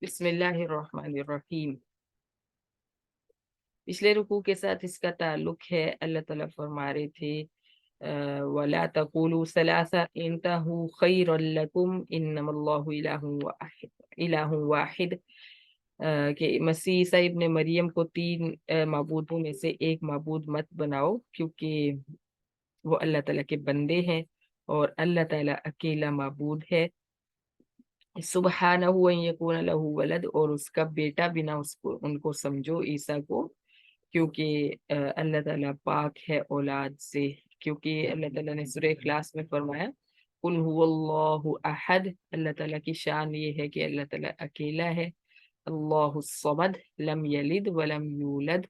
بسم اللہ الرحمن الرحیم۔ پچھلے رکوع کے ساتھ اس کا تعلق ہے۔ اللہ تعالیٰ فرما رہے تھے وَلَا تَقُولُوا ثَلَاثَ انتَهُوا خَيْرًا لَكُمْ إِنَّمَا اللَّهُ إِلَٰهٌ وَاحِدٌ، کہ مسیح عیسیٰ ابن مریم کو تین معبودوں میں سے ایک معبود مت بناؤ، کیونکہ وہ اللہ تعالیٰ کے بندے ہیں اور اللہ تعالیٰ اکیلا معبود ہے۔ سبحانہ ان یکون لہ ولد، اور اس کا بیٹا بھی نہ ان کو سمجھو عیسیٰ کو، کیونکہ اللہ تعالیٰ پاک ہے اولاد سے، کیونکہ اللہ تعالیٰ نے سورہ اخلاص میں فرمایا قل هو اللہ احد، اللہ تعالیٰ کی شان یہ ہے کہ اللہ تعالیٰ اکیلا ہے۔ اللہ الصمد لم یلد ولم یولد،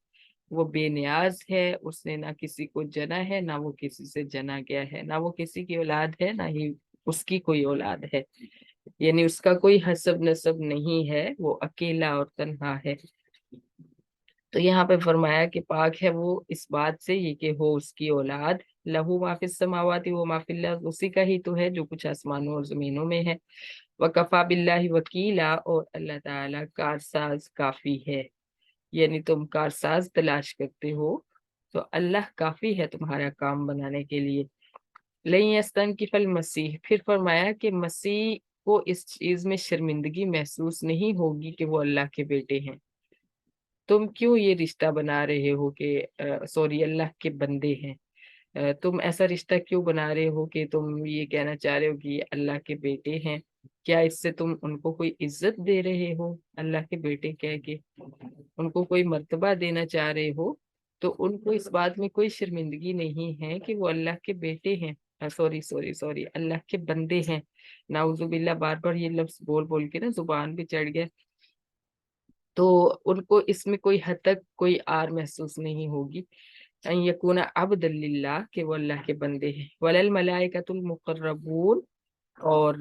وہ بے نیاز ہے، اس نے نہ کسی کو جنا ہے نہ وہ کسی سے جنا گیا ہے، نہ وہ کسی کی اولاد ہے نہ ہی اس کی کوئی اولاد ہے، یعنی اس کا کوئی حسب نسب نہیں ہے، وہ اکیلا اور تنہا ہے۔ تو یہاں پہ فرمایا کہ پاک ہے وہ اس بات سے یہ کہ ہو اس کی اولاد، لہو ما فی السماوات و ما فی الارض، اسی کا ہی تو ہے جو کچھ آسمانوں اور زمینوں میں ہے۔ وکفا باللہ وکیلا، اور اللہ تعالیٰ کارساز کافی ہے، یعنی تم کارساز تلاش کرتے ہو تو اللہ کافی ہے تمہارا کام بنانے کے لیے۔ لن یستنکف المسیح، پھر فرمایا کہ مسیح کو اس چیز میں شرمندگی محسوس نہیں ہوگی کہ وہ اللہ کے بیٹے ہیں۔ تم کیوں یہ رشتہ بنا رہے ہو کہ اللہ کے بندے ہیں؟ تم ایسا رشتہ کیوں بنا رہے ہو کہ تم یہ کہنا چاہ رہے ہو کہ یہ اللہ کے بیٹے ہیں؟ کیا اس سے تم ان کو کوئی عزت دے رہے ہو؟ اللہ کے بیٹے کہہ کے ان کو کوئی مرتبہ دینا چاہ رہے ہو؟ تو ان کو اس بات میں کوئی شرمندگی نہیں ہے کہ وہ اللہ کے بیٹے ہیں، سوری اللہ کے بندے ہیں۔ نعوذ باللہ، بار بار یہ لفظ بول بول کے نا زبان پہ چڑھ گیا، تو ان کو اس میں کوئی حد تک کوئی آر محسوس نہیں ہوگی۔ ان یکون عبد للہ، کہ وہ اللہ کے بندے ہیں۔ وللملائکۃ المقربون، اور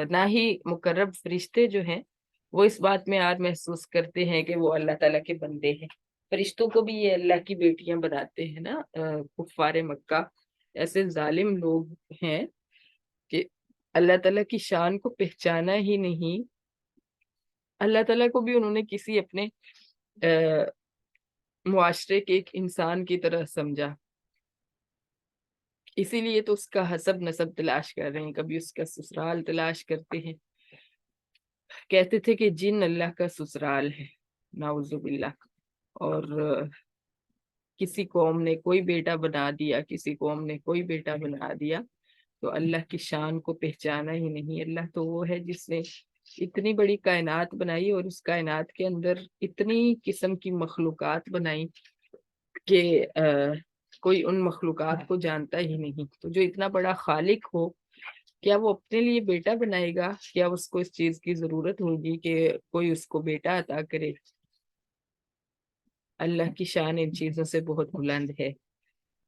نہ ہی مقرب فرشتے جو ہیں وہ اس بات میں آر محسوس کرتے ہیں کہ وہ اللہ تعالیٰ کے بندے ہیں۔ فرشتوں کو بھی یہ اللہ کی بیٹیاں بناتے ہیں نا کفار مکہ، ایسے ظالم لوگ ہیں کہ اللہ تعالیٰ کی شان کو پہچانا ہی نہیں۔ اللہ تعالیٰ کو بھی انہوں نے کسی اپنے معاشرے کے ایک انسان کی طرح سمجھا، اسی لیے تو اس کا حسب نسب تلاش کر رہے ہیں، کبھی اس کا سسرال تلاش کرتے ہیں۔ کہتے تھے کہ جن اللہ کا سسرال ہے، نعوذ باللہ۔ اور کسی قوم نے کوئی بیٹا بنا دیا، کسی قوم نے کوئی بیٹا بنا دیا، تو اللہ کی شان کو پہچانا ہی نہیں۔ اللہ تو وہ ہے جس نے اتنی بڑی کائنات بنائی اور اس کائنات کے اندر اتنی قسم کی مخلوقات بنائی کہ کوئی ان مخلوقات کو جانتا ہی نہیں۔ تو جو اتنا بڑا خالق ہو، کیا وہ اپنے لیے بیٹا بنائے گا؟ کیا اس کو اس چیز کی ضرورت ہوگی کہ کوئی اس کو بیٹا عطا کرے؟ اللہ کی شان ان چیزوں سے بہت بلند ہے،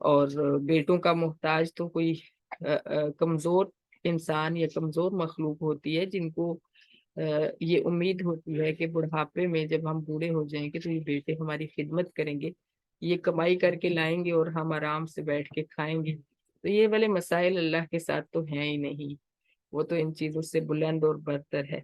اور بیٹوں کا محتاج تو کوئی کمزور انسان یا کمزور مخلوق ہوتی ہے، جن کو یہ امید ہوتی ہے کہ بڑھاپے میں جب ہم بوڑھے ہو جائیں گے تو یہ بیٹے ہماری خدمت کریں گے، یہ کمائی کر کے لائیں گے اور ہم آرام سے بیٹھ کے کھائیں گے۔ تو یہ والے مسائل اللہ کے ساتھ تو ہیں ہی نہیں، وہ تو ان چیزوں سے بلند اور برتر ہے۔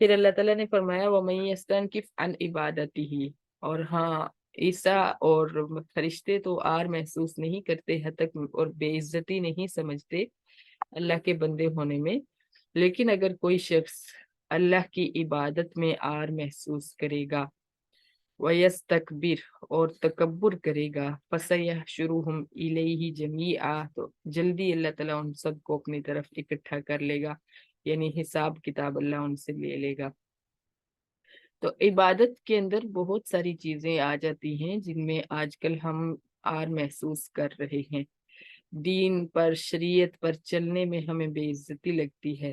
پھر اللہ تعالیٰ نے فرمایا وَمَن يَسْتَنْكِفْ عَنْ عِبَادَتِهِ، اور ہاں عیسیٰ اور فرشتے تو آر محسوس نہیں کرتے حد تک اور بے عزتی نہیں سمجھتے اللہ کے بندے ہونے میں، لیکن اگر کوئی شخص اللہ کی عبادت میں آر محسوس کرے گا وَيَسْتَكْبِرْ، اور تکبر کرے گا، فَسَيَحْشُرُهُمْ إِلَيْهِ جَمِيعًا، تو جلدی اللہ تعالیٰ ان سب کو اپنی طرف اکٹھا کر لے گا، یعنی حساب کتاب اللہ ان سے لے لے گا۔ تو عبادت کے اندر بہت ساری چیزیں آ جاتی ہیں جن میں آج کل ہم آر محسوس کر رہے ہیں۔ دین پر، شریعت پر چلنے میں ہمیں بے عزتی لگتی ہے،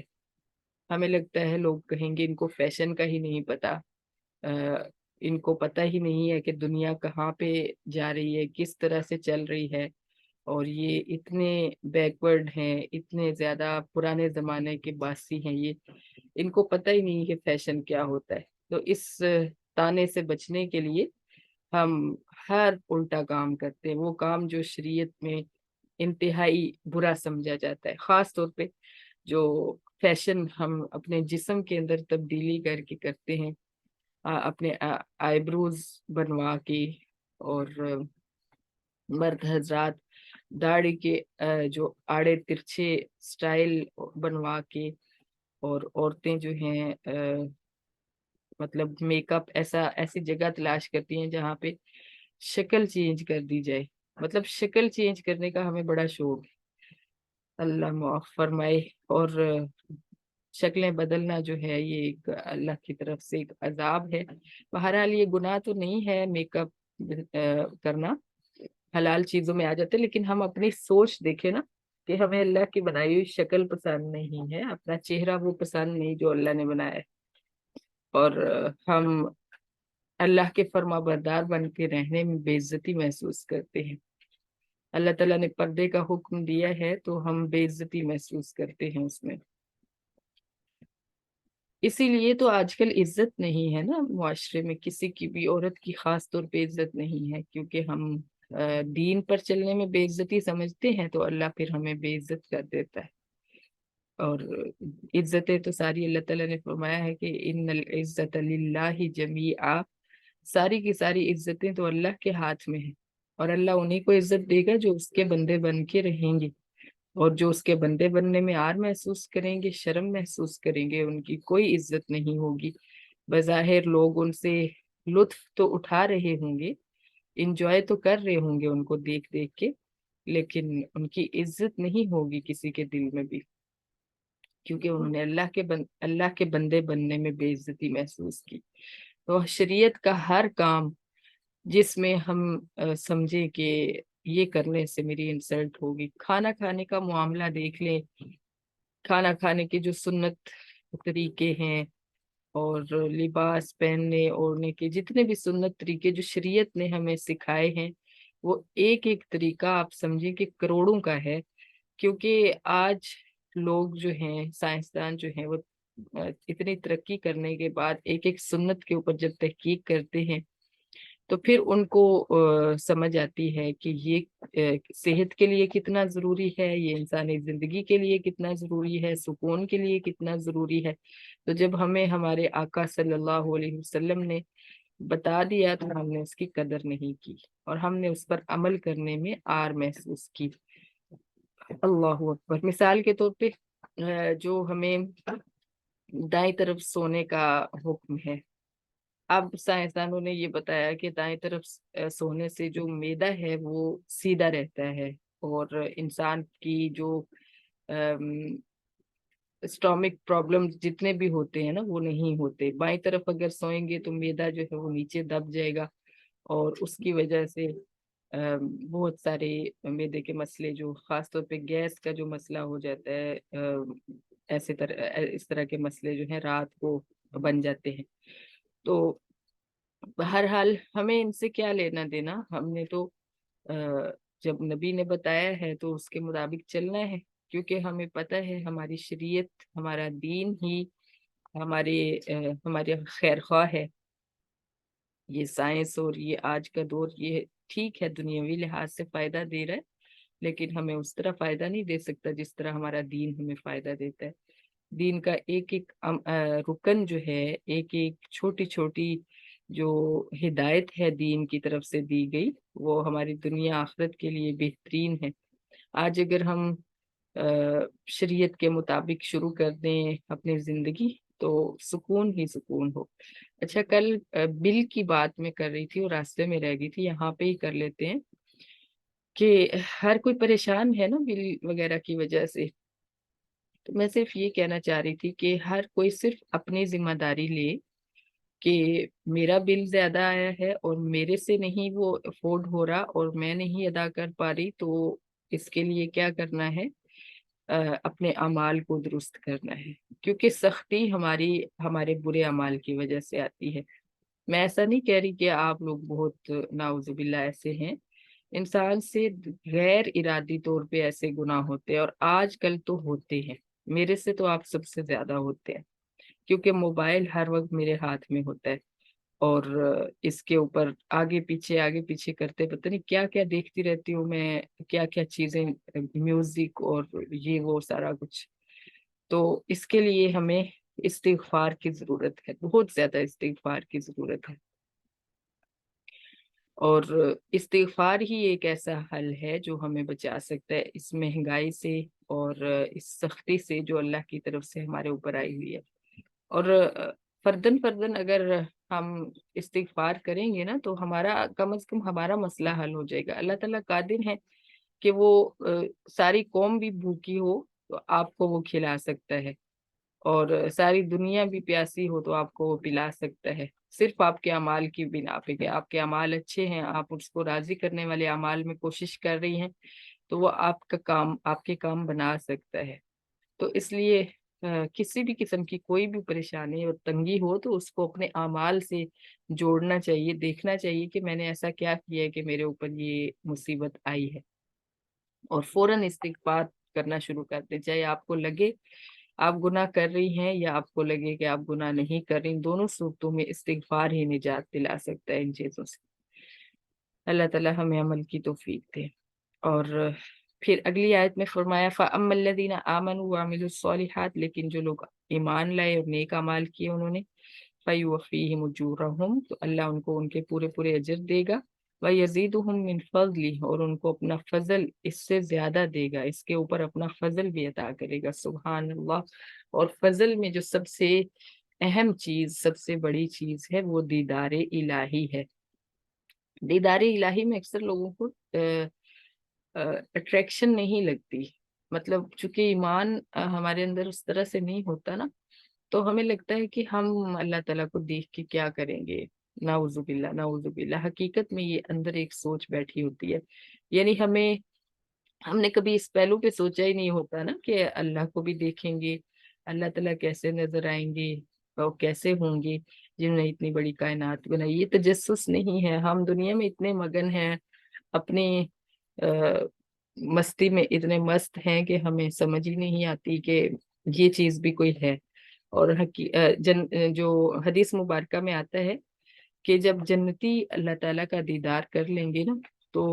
ہمیں لگتا ہے لوگ کہیں گے ان کو فیشن کا ہی نہیں پتا، ان کو پتہ ہی نہیں ہے کہ دنیا کہاں پہ جا رہی ہے، کس طرح سے چل رہی ہے، اور یہ اتنے بیکورڈ ہیں، اتنے زیادہ پرانے زمانے کے باسی ہیں، یہ ان کو پتہ ہی نہیں کہ فیشن کیا ہوتا ہے۔ تو اس تانے سے بچنے کے لیے ہم ہر الٹا کام کرتے ہیں، وہ کام جو شریعت میں انتہائی برا سمجھا جاتا ہے، خاص طور پہ جو فیشن ہم اپنے جسم کے اندر تبدیلی کر کے کرتے ہیں، اپنے آئی بروز بنوا کے، اور مرد حضرات داڑھی کے جو آڑے ترچھے سٹائل بنوا کے، اور عورتیں جو ہیں مطلب میک اپ ایسی جگہ تلاش کرتی ہیں جہاں پہ شکل چینج کر دی جائے، مطلب شکل چینج کرنے کا ہمیں بڑا شوق ہے، اللہ معاف فرمائے۔ اور شکلیں بدلنا جو ہے یہ ایک اللہ کی طرف سے ایک عذاب ہے۔ بہرحال یہ گناہ تو نہیں ہے میک اپ کرنا، حلال چیزوں میں آ جاتے، لیکن ہم اپنی سوچ دیکھیں نا کہ ہمیں اللہ کی بنائی ہوئی شکل پسند نہیں ہے، اپنا چہرہ وہ پسند نہیں جو اللہ نے بنایا ہے، اور ہم اللہ کے فرما بردار بن کے رہنے میں بے عزتی محسوس کرتے ہیں۔ اللہ تعالیٰ نے پردے کا حکم دیا ہے تو ہم بے عزتی محسوس کرتے ہیں اس میں۔ اسی لیے تو آج کل عزت نہیں ہے نا معاشرے میں، کسی کی بھی عورت کی خاص طور پہ عزت نہیں ہے، کیونکہ ہم دین پر چلنے میں بے عزتی سمجھتے ہیں تو اللہ پھر ہمیں بے عزت کر دیتا ہے۔ اور عزتیں تو ساری اللہ تعالیٰ نے فرمایا ہے کہ ان العزت للہ جمیعا، ساری کی ساری عزتیں تو اللہ کے ہاتھ میں ہیں، اور اللہ انہیں کو عزت دے گا جو اس کے بندے بن کے رہیں گے، اور جو اس کے بندے بننے میں عار محسوس کریں گے، شرم محسوس کریں گے، ان کی کوئی عزت نہیں ہوگی۔ بظاہر لوگ ان سے لطف تو اٹھا رہے ہوں گے، انجوائے تو کر رہے ہوں گے ان کو دیکھ دیکھ کے، لیکن ان کی عزت نہیں ہوگی کسی کے دل میں بھی، کیونکہ انہوں نے اللہ کے بندے بننے میں بے عزتی محسوس کی۔ تو شریعت کا ہر کام جس میں ہم سمجھیں کہ یہ کرنے سے میری انسلٹ ہوگی، کھانا کھانے کا معاملہ دیکھ لیں، کھانا کھانے کے جو سنت طریقے ہیں، اور لباس پہننے اوڑھنے کے جتنے بھی سنت طریقے جو شریعت نے ہمیں سکھائے ہیں، وہ ایک ایک طریقہ آپ سمجھیں کہ کروڑوں کا ہے، کیونکہ آج لوگ جو ہیں سائنسدان جو ہیں وہ اتنی ترقی کرنے کے بعد ایک ایک سنت کے اوپر جب تحقیق کرتے ہیں تو پھر ان کو سمجھ آتی ہے کہ یہ صحت کے لیے کتنا ضروری ہے، یہ انسانی زندگی کے لیے کتنا ضروری ہے، سکون کے لیے کتنا ضروری ہے۔ تو جب ہمیں ہمارے آقا صلی اللہ علیہ وسلم نے بتا دیا تو ہم نے اس کی قدر نہیں کی، اور ہم نے اس پر عمل کرنے میں عار محسوس کی۔ اللہ اکبر۔ مثال کے طور پہ جو ہمیں دائیں طرف سونے کا حکم ہے، اب سائنسدانوں نے یہ بتایا کہ دائیں طرف سونے سے جو معدہ ہے وہ سیدھا رہتا ہے، اور انسان کی جو اسٹامک پرابلم جتنے بھی ہوتے ہیں نا وہ نہیں ہوتے۔ بائیں طرف اگر سوئیں گے تو معدہ جو ہے وہ نیچے دب جائے گا، اور اس کی وجہ سے بہت سارے معدے کے مسئلے، جو خاص طور پہ گیس کا جو مسئلہ ہو جاتا ہے، اس طرح کے مسئلے جو ہیں رات کو بن جاتے ہیں۔ تو بہرحال ہمیں ان سے کیا لینا دینا، ہم نے تو جب نبی نے بتایا ہے تو اس کے مطابق چلنا ہے، کیونکہ ہمیں پتہ ہے ہماری شریعت، ہمارا دین ہی ہمارے خیر خواہ ہے۔ یہ سائنس اور یہ آج کا دور یہ ٹھیک ہے دنیاوی لحاظ سے فائدہ دے رہا ہے، لیکن ہمیں اس طرح فائدہ نہیں دے سکتا جس طرح ہمارا دین ہمیں فائدہ دیتا ہے۔ دین کا ایک ایک رکن جو ہے، ایک ایک چھوٹی چھوٹی جو ہدایت ہے دین کی طرف سے دی گئی، وہ ہماری دنیا آخرت کے لیے بہترین ہے۔ آج اگر ہم شریعت کے مطابق شروع کر دیں اپنی زندگی تو سکون ہی سکون ہو۔ اچھا، کل بل کی بات میں کر رہی تھی اور راستے میں رہ گئی تھی، یہاں پہ ہی کر لیتے ہیں کہ ہر کوئی پریشان ہے نا بل وغیرہ کی وجہ سے۔ تو میں صرف یہ کہنا چاہ رہی تھی کہ ہر کوئی صرف اپنی ذمہ داری لے کہ میرا بل زیادہ آیا ہے اور میرے سے نہیں وہ افورڈ ہو رہا اور میں نہیں ادا کر پا رہی، تو اس کے لیے کیا کرنا ہے، اپنے اعمال کو درست کرنا ہے، کیونکہ سختی ہمارے برے اعمال کی وجہ سے آتی ہے۔ میں ایسا نہیں کہہ رہی کہ آپ لوگ بہت نعوذ باللہ ایسے ہیں، انسان سے غیر ارادی طور پہ ایسے گناہ ہوتے ہیں، اور آج کل تو ہوتے ہیں، میرے سے تو آپ سب سے زیادہ ہوتے ہیں، کیونکہ موبائل ہر وقت میرے ہاتھ میں ہوتا ہے، اور اس کے اوپر آگے پیچھے کرتے پتہ نہیں کیا کیا دیکھتی رہتی ہوں میں، کیا کیا چیزیں، میوزک اور یہ وہ سارا کچھ۔ تو اس کے لیے ہمیں استغفار کی ضرورت ہے، بہت زیادہ استغفار کی ضرورت ہے۔ اور استغفار ہی ایک ایسا حل ہے جو ہمیں بچا سکتا ہے اس مہنگائی سے اور اس سختی سے جو اللہ کی طرف سے ہمارے اوپر آئی ہوئی ہے۔ اور فردن فردن اگر ہم استغفار کریں گے نا تو ہمارا کم از کم ہمارا مسئلہ حل ہو جائے گا۔ اللہ تعالیٰ قادر ہے کہ وہ ساری قوم بھی بھوکی ہو تو آپ کو وہ کھلا سکتا ہے، اور ساری دنیا بھی پیاسی ہو تو آپ کو وہ پلا سکتا ہے، صرف آپ کے اعمال کی بنا پہ کہ آپ کے اعمال اچھے ہیں، آپ اس کو راضی کرنے والے اعمال میں کوشش کر رہی ہیں تو وہ آپ کا کام، آپ کے کام بنا سکتا ہے۔ تو اس لیے کسی بھی قسم کی کوئی بھی پریشانی اور تنگی ہو تو اس کو اپنے اعمال سے جوڑنا چاہیے، دیکھنا چاہیے کہ میں نے ایسا کیا کیا ہے کہ میرے اوپر یہ مصیبت آئی ہے، اور فوراً استغفار کرنا شروع کر دیں، چاہے آپ کو لگے آپ گناہ کر رہی ہیں یا آپ کو لگے کہ آپ گناہ نہیں کر رہی، دونوں صورتوں میں استغفار ہی نجات دلا سکتا ہے ان چیزوں سے۔ اللہ تعالیٰ ہمیں عمل کی توفیق دے۔ اور پھر اگلی آیت میں فرمایا فَأَمَّا الَّذِينَ آمَنُوا وَعَمِلُوا الصَّالِحَاتِ، لیکن جو لوگ ایمان لائے اور نیک اعمال کیے انہوں نے، فَيُوَفِّيهِمْ أُجُورَهُمْ، تو اللہ ان کو ان کے پورے پورے اجر دے گا، وَيَزِيدُهُم مِّن فَضْلِهِ، اور ان کو اپنا فضل اس سے زیادہ دے گا، اس کے اوپر اپنا فضل بھی عطا کرے گا۔ سبحان اللہ۔ اور فضل میں جو سب سے اہم چیز، سب سے بڑی چیز ہے وہ دیدار الہی ہے۔ دیدار الہی میں اکثر لوگوں کو اٹریکشن نہیں لگتی، مطلب چونکہ ایمان ہمارے اندر اس طرح سے نہیں ہوتا نا، تو ہمیں لگتا ہے کہ ہم اللہ تعالیٰ کو دیکھ کے کیا کریں گے۔ نعوذ باللہ، نعوذ باللہ، حقیقت میں یہ اندر ایک سوچ بیٹھی ہوتی ہے، یعنی ہم نے کبھی اس پہلو پہ سوچا ہی نہیں ہوتا نا کہ اللہ کو بھی دیکھیں گے، اللہ تعالیٰ کیسے نظر آئیں گے اور کیسے ہوں گے جنہوں نے اتنی بڑی کائنات بنائی۔ یہ تجسس نہیں ہے، ہم دنیا میں اتنے مگن ہیں، اپنی مستی میں اتنے مست ہیں کہ ہمیں سمجھ ہی نہیں آتی کہ یہ چیز بھی کوئی ہے۔ اور جو حدیث مبارکہ میں آتا ہے کہ جب جنتی اللہ تعالیٰ کا دیدار کر لیں گے نا تو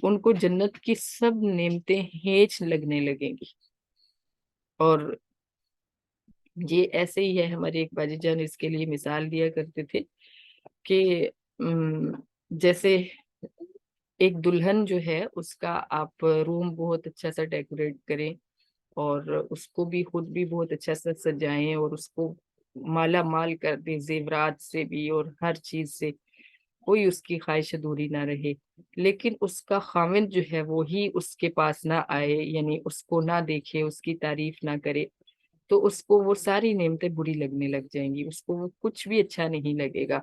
ان کو جنت کی سب نعمتیں ہیچ لگنے لگیں گی۔ اور یہ ایسے ہی ہے، ہمارے ایک باجی جان اس کے لیے مثال دیا کرتے تھے کہ جیسے ایک دلہن جو ہے اس کا آپ روم بہت اچھا سا ڈیکوریٹ کریں اور اس کو بھی خود بھی بہت اچھا سا سجائیں اور اس کو مالا مال کر دیں زیورات سے بھی اور ہر چیز سے، کوئی اس کی خواہش ادھوری نہ رہے، لیکن اس کا خاوند جو ہے وہی اس کے پاس نہ آئے، یعنی اس کو نہ دیکھے، اس کی تعریف نہ کرے، تو اس کو وہ ساری نعمتیں بری لگنے لگ جائیں گی، اس کو وہ کچھ بھی اچھا نہیں لگے گا۔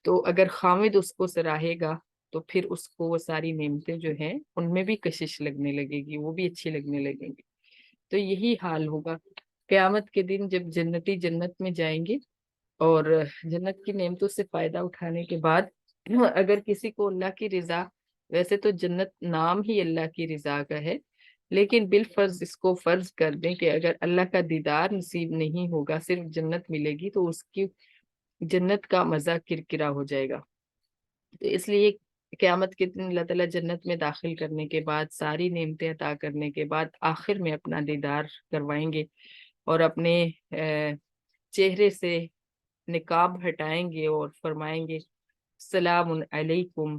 تو اگر خاوند اس کو سراہے گا تو پھر اس کو وہ ساری نعمتیں جو ہیں ان میں بھی کشش لگنے لگے گی، وہ بھی اچھی لگنے لگیں گی۔ تو یہی حال ہوگا قیامت کے دن جب جنتی جنت میں جائیں گے اور جنت کی نعمتوں سے فائدہ اٹھانے کے بعد اگر کسی کو اللہ کی رضا، ویسے تو جنت نام ہی اللہ کی رضا کا ہے، لیکن بالفرض اس کو فرض کر دیں کہ اگر اللہ کا دیدار نصیب نہیں ہوگا، صرف جنت ملے گی، تو اس کی جنت کا مزہ کرکرا ہو جائے گا۔ تو اس لیے قیامت کے دن اللہ تعالیٰ جنت میں داخل کرنے کے بعد، ساری نعمتیں عطا کرنے کے بعد آخر میں اپنا دیدار کروائیں گے اور اپنے چہرے سے نقاب ہٹائیں گے اور فرمائیں گے سلام علیکم،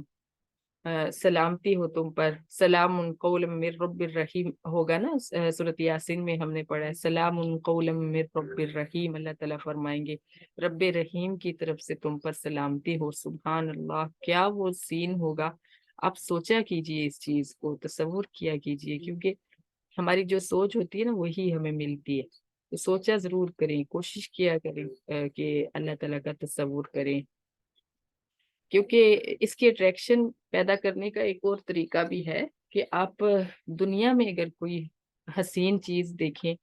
سلامتی ہو تم پر، سلام قول من رب الرحیم ہوگا نا، سورۃ یاسین میں ہم نے پڑھا ہے سلام قول من رب الرحیم، اللہ تعالیٰ فرمائیں گے رب رحیم کی طرف سے تم پر سلامتی ہو۔ سبحان اللہ، کیا وہ سین ہوگا، آپ سوچا کیجئے، اس چیز کو تصور کیا کیجئے، کیونکہ ہماری جو سوچ ہوتی ہے نا وہی ہمیں ملتی ہے، تو سوچا ضرور کریں، کوشش کیا کریں کہ اللہ تعالیٰ کا تصور کریں، کیونکہ اس کی اٹریکشن پیدا کرنے کا ایک اور طریقہ بھی ہے کہ آپ دنیا میں اگر کوئی حسین چیز دیکھیں،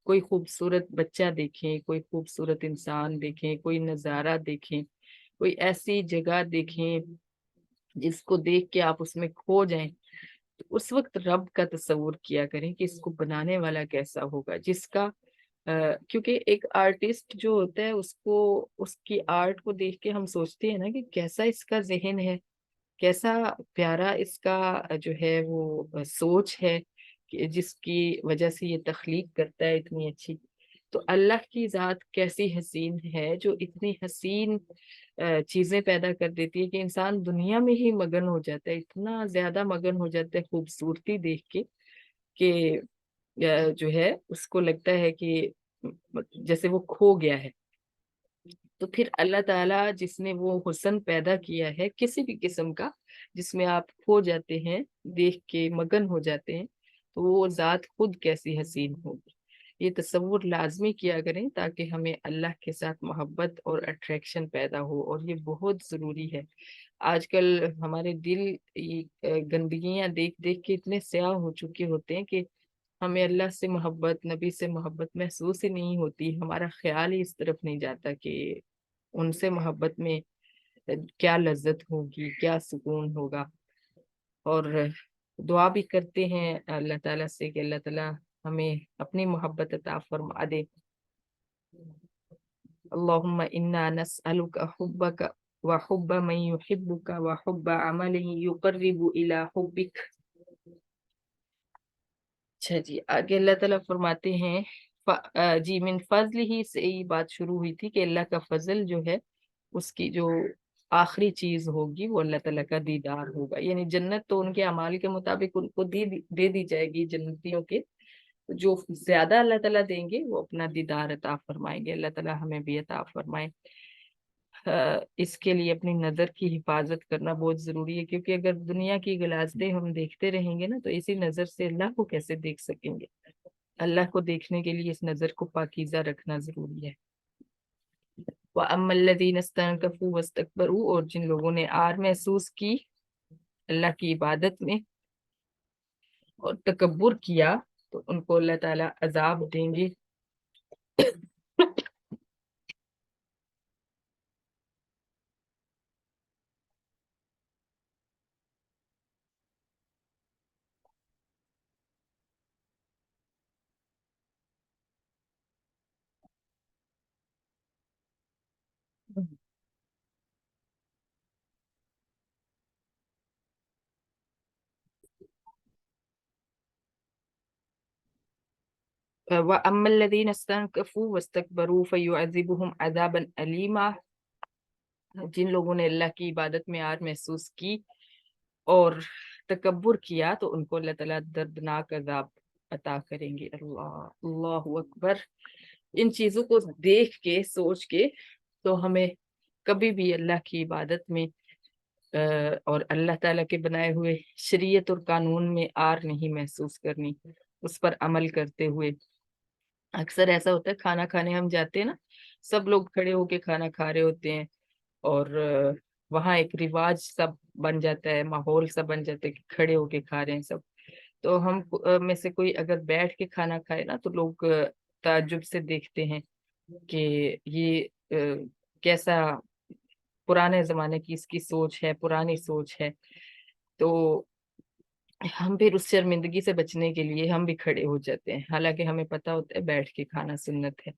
کوئی خوبصورت بچہ دیکھیں، کوئی خوبصورت انسان دیکھیں، کوئی نظارہ دیکھیں، کوئی ایسی جگہ دیکھیں جس کو دیکھ کے آپ اس میں کھو جائیں، تو اس وقت رب کا تصور کیا کریں کہ اس کو بنانے والا کیسا ہوگا، جس کا کیونکہ ایک آرٹسٹ جو ہوتا ہے اس کو اس کی آرٹ کو دیکھ کے ہم سوچتے ہیں نا کہ کیسا اس کا ذہن ہے، کیسا پیارا اس کا جو ہے وہ سوچ ہے، جس کی وجہ سے یہ تخلیق کرتا ہے اتنی اچھی. تو اللہ کی ذات کیسی حسین ہے جو اتنی حسین چیزیں پیدا کر دیتی ہے کہ انسان دنیا میں ہی مگن ہو جاتا ہے، اتنا زیادہ مگن ہو جاتا ہے خوبصورتی دیکھ کے کہ جو ہے اس کو لگتا ہے کہ جیسے وہ کھو گیا ہے. تو پھر اللہ تعالیٰ جس نے وہ حسن پیدا کیا ہے کسی بھی قسم کا، جس میں آپ کھو جاتے ہیں، دیکھ کے مگن ہو جاتے ہیں، تو وہ ذات خود کیسی حسین ہوگی. یہ تصور لازمی کیا کریں تاکہ ہمیں اللہ کے ساتھ محبت اور اٹریکشن پیدا ہو، اور یہ بہت ضروری ہے. آج کل ہمارے دل گندگیاں دیکھ دیکھ کے اتنے سیاہ ہو چکے ہوتے ہیں کہ ہمیں اللہ سے محبت، نبی سے محبت محسوس ہی نہیں ہوتی. ہمارا خیال ہی اس طرف نہیں جاتا کہ ان سے محبت میں کیا لذت ہوگی، کیا سکون ہوگا. اور دعا بھی کرتے ہیں اللہ تعالیٰ سے کہ اللہ تعالیٰ ہمیں اپنی محبت عطا فرما دے. اللہم انا نسألک حبک وحب من یحبک وحب عمل یقرب الى حبک. اچھا جی، آگے اللہ تعالیٰ فرماتے ہیں جی من فضل ہی سے یہ بات شروع ہوئی تھی کہ اللہ کا فضل جو ہے اس کی جو آخری چیز ہوگی وہ اللہ تعالیٰ کا دیدار ہوگا. یعنی جنت تو ان کے اعمال کے مطابق ان کو دے دی جائے گی جنتیوں کے، جو زیادہ اللہ تعالیٰ دیں گے وہ اپنا دیدار عطا فرمائیں گے. اللہ تعالیٰ ہمیں بھی عطا فرمائے. اس کے لیے اپنی نظر کی حفاظت کرنا بہت ضروری ہے، کیونکہ اگر دنیا کی غلاظتیں ہم دیکھتے رہیں گے نا تو اسی نظر سے اللہ کو کیسے دیکھ سکیں گے. اللہ کو دیکھنے کے لیے اس نظر کو پاکیزہ رکھنا ضروری ہے. وَأَمَّا الَّذِينَ اسْتَنكَفُوا وَاسْتَكْبَرُوا، اور جن لوگوں نے آر محسوس کی اللہ کی عبادت میں اور تکبر کیا تو ان کو اللہ تعالیٰ عذاب دیں گے. وَأَمَّا الَّذِينَ اسْتَنكَفُوا وَاسْتَكْبَرُوا فَيُعَذِّبُهُمْ عَذَابًا أَلِيمًا، جن لوگوں نے اللہ کی عبادت میں آر محسوس کی اور تکبر کیا تو ان کو اللہ تعالیٰ دردناک عذاب عطا کریں گے. اللہ اللہ اکبر. ان چیزوں کو دیکھ کے سوچ کے تو ہمیں کبھی بھی اللہ کی عبادت میں اور اللہ تعالیٰ کے بنائے ہوئے شریعت اور قانون میں آر نہیں محسوس کرنی. اس پر عمل کرتے ہوئے اکثر ایسا ہوتا ہے کھانا کھانے ہم جاتے ہیں نا، سب لوگ کھڑے ہو کے کھانا کھا رہے ہوتے ہیں اور وہاں ایک رواج سب بن جاتا ہے، ماحول سا بن جاتا ہے کہ کھڑے ہو کے کھا رہے ہیں سب. تو ہم میں سے کوئی اگر بیٹھ کے کھانا کھائے نا تو لوگ تعجب سے دیکھتے ہیں کہ یہ کیسا پرانے زمانے کی اس کی سوچ ہے، پرانی سوچ ہے. تو ہم پھر اس شرمندگی سے بچنے کے لیے ہم بھی کھڑے ہو جاتے ہیں، حالانکہ ہمیں پتہ ہوتا ہے بیٹھ کے کھانا سنت ہے.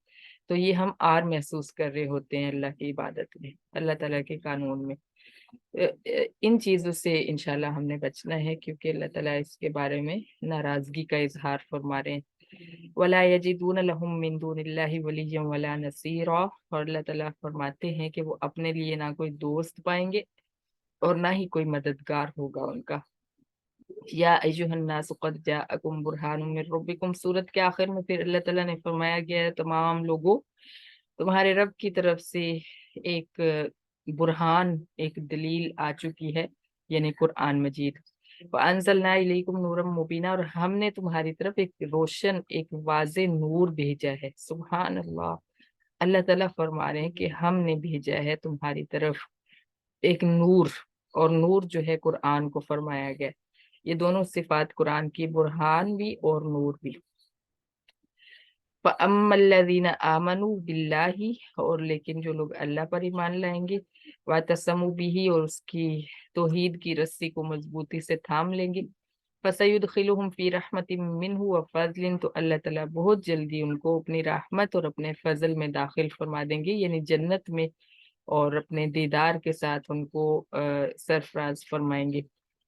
تو یہ ہم آر محسوس کر رہے ہوتے ہیں اللہ کی عبادت میں، اللہ تعالیٰ کے قانون میں. ان چیزوں سے انشاءاللہ ہم نے بچنا ہے کیونکہ اللہ تعالیٰ اس کے بارے میں ناراضگی کا اظہار فرما رہے ہیں. وَلَا يَجِدُونَ لَهُم مِّن دُونِ اللَّهِ وَلِيًّا وَلَا نَصِيرًا، اور اللہ تعالیٰ فرماتے ہیں کہ وہ اپنے لیے نہ کوئی دوست پائیں گے اور نہ ہی کوئی مددگار ہوگا ان کا. یا ایھا الناس قد جاءکم برہان من ربکم، سورت کے آخر میں پھر اللہ تعالیٰ نے فرمایا گیا ہے تمام لوگوں تمہارے رب کی طرف سے ایک برہان، ایک دلیل آ چکی ہے، یعنی قرآن مجید. وَأَنزَلْنَا إِلَيْكُمْ نُورًا مُبِينًا، اور ہم نے تمہاری طرف ایک روشن، ایک واضح نور بھیجا ہے. سبحان اللہ. اللہ تعالیٰ فرما رہے ہیں کہ ہم نے بھیجا ہے تمہاری طرف ایک نور، اور نور جو ہے قرآن کو فرمایا گیا. یہ دونوں صفات قرآن کی، برہان بھی اور نور بھی. فَأَمَّا الَّذِينَ آمَنُوا بِاللَّهِ، اور لیکن جو لوگ اللہ پر ایمان لائیں گے، وَاعْتَصَمُوا بِهِ، اور اس کی توحید کی رسی کو مضبوطی سے تھام لیں گے، فَسَيُدْخِلُهُمْ فِي رَحْمَةٍ مِّنْهُ وَفَضْلٍ، تو اللہ تعالیٰ بہت جلدی ان کو اپنی رحمت اور اپنے فضل میں داخل فرما دیں گے، یعنی جنت میں، اور اپنے دیدار کے ساتھ ان کو سرفراز فرمائیں گے.